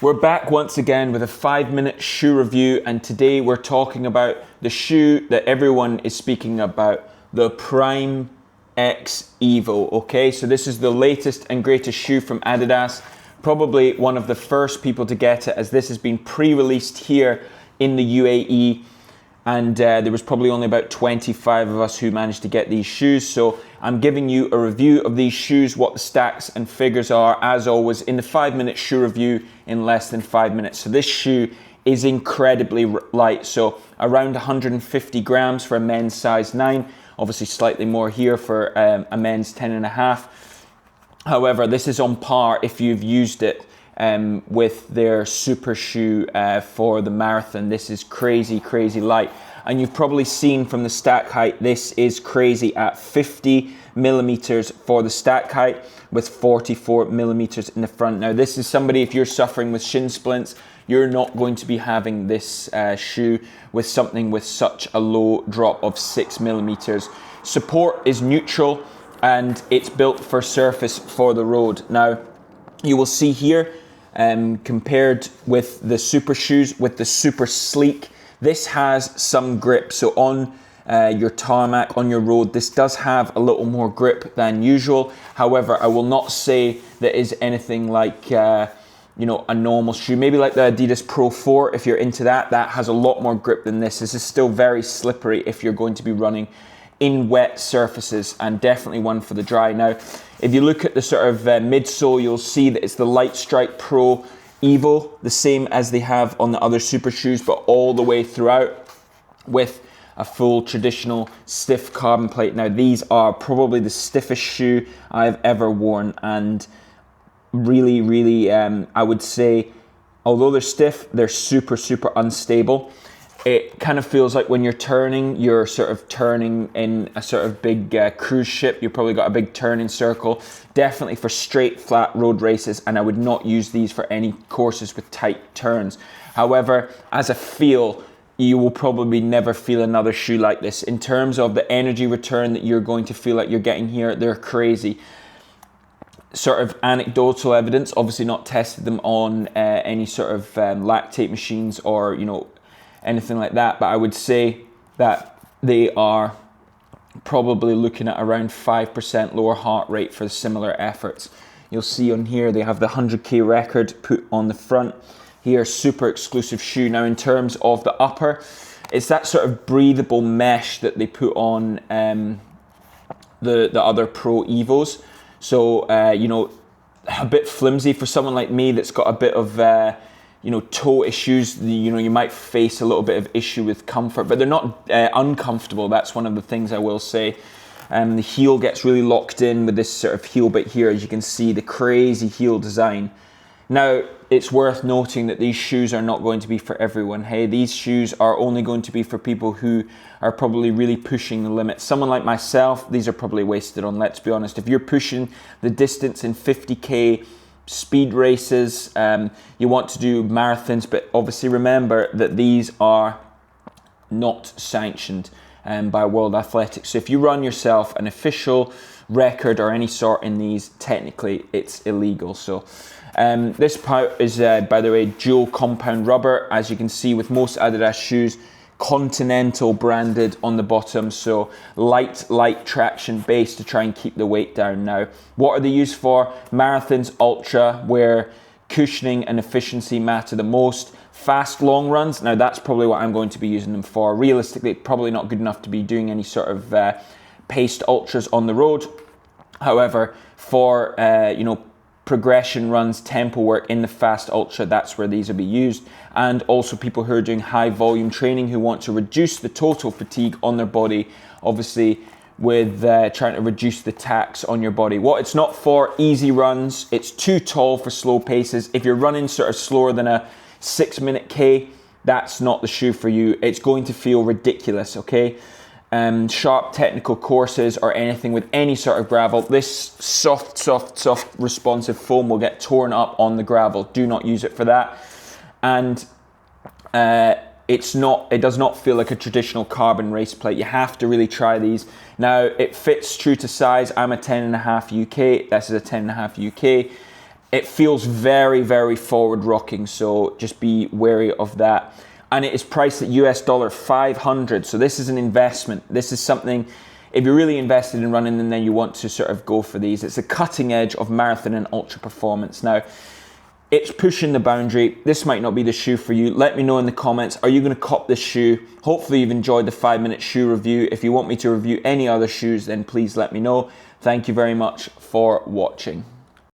We're back once again with a 5-minute shoe review, and today we're talking about the shoe that everyone is speaking about, the Prime X EVO, okay? So this is the latest and greatest shoe from Adidas, probably one of the first people to get it, as this has been pre-released here in the UAE, and there was probably only about 25 of us who managed to get these shoes. So I'm giving you a review of these shoes, what the stats and figures are, as always, in the 5-minute shoe review in less than 5 minutes. So this shoe is incredibly light, so around 150 grams for a men's size 9, obviously slightly more here for a men's 10.5. However, this is on par if you've used it with their super shoe for the marathon. This is crazy light, and you've probably seen from the stack height, this is crazy at 50 millimeters for the stack height with 44 millimeters in the front. Now this is somebody, if you're suffering with shin splints, you're not going to be having this shoe with something with such a low drop of 6 millimeters. Support is neutral and it's built for surface for the road. Now you will see here, compared with the super shoes, with the super sleek, this has some grip. So on your tarmac, on your road, this does have a little more grip than usual. However, I will not say that is anything like you know, a normal shoe. Maybe like the Adidas Pro 4, if you're into that, that has a lot more grip than this. This is still very slippery if you're going to be running in wet surfaces, and definitely one for the dry. Now, if you look at the sort of midsole, you'll see that it's the Light Strike Pro EVO, the same as they have on the other super shoes, but all the way throughout with a full traditional stiff carbon plate. Now, these are probably the stiffest shoe I've ever worn, and really, I would say, although they're stiff, they're super unstable. It kind of feels like when you're turning, you're sort of turning in a sort of big cruise ship. You've probably got a big turning circle, definitely for straight, flat road races, and I would not use these for any courses with tight turns. However, as a feel, you will probably never feel another shoe like this. In terms of the energy return that you're going to feel like you're getting here, they're crazy. Sort of anecdotal evidence, obviously not tested them on any sort of lactate machines or, you know, anything like that, but I would say that they are probably looking at around 5% lower heart rate for similar efforts. You'll see on here they have the 100k record put on the front here, super exclusive shoe. Now in terms of the upper, it's that sort of breathable mesh that they put on the other Pro Evos. So you know, a bit flimsy for someone like me that's got a bit of you know, toe issues. You know, you might face a little bit of issue with comfort, but they're not uncomfortable. That's one of the things I will say. The heel gets really locked in with this sort of heel bit here, as you can see, the crazy heel design. Now, it's worth noting that these shoes are not going to be for everyone. Hey, these shoes are only going to be for people who are probably really pushing the limit. Someone like myself, these are probably wasted on, let's be honest. If you're pushing the distance in 50k, speed races, you want to do marathons, but obviously remember that these are not sanctioned by World Athletics. So if you run yourself an official record or any sort in these, technically it's illegal. So this part is, by the way, dual compound rubber, as you can see with most Adidas shoes. Continental branded on the bottom, so light traction base to try and keep the weight down. Now, what are they used for? Marathons, ultra, where cushioning and efficiency matter the most. Fast long runs, now that's probably what I'm going to be using them for. Realistically, probably not good enough to be doing any sort of paced ultras on the road. However, for you know, progression runs, tempo work in the fast ultra, that's where these will be used. And also people who are doing high volume training, who want to reduce the total fatigue on their body, obviously with trying to reduce the tax on your body. What it's not for, easy runs. It's too tall for slow paces. If you're running sort of slower than a 6-minute K, that's not the shoe for you. It's going to feel ridiculous, okay? Sharp technical courses or anything with any sort of gravel, this soft responsive foam will get torn up on the gravel. Do not use it for that. And it does not feel like a traditional carbon race plate. You have to really try these. Now, it fits true to size. I'm a 10.5 UK, this is a 10.5 UK. It feels very, very forward rocking, so just be wary of that. And it is priced at US $500, so this is an investment. This is something, if you're really invested in running, and then you want to sort of go for these. It's a cutting edge of marathon and ultra performance. Now, it's pushing the boundary. This might not be the shoe for you. Let me know in the comments. Are you going to cop this shoe? Hopefully you've enjoyed the 5-minute shoe review. If you want me to review any other shoes, then please let me know. Thank you very much for watching.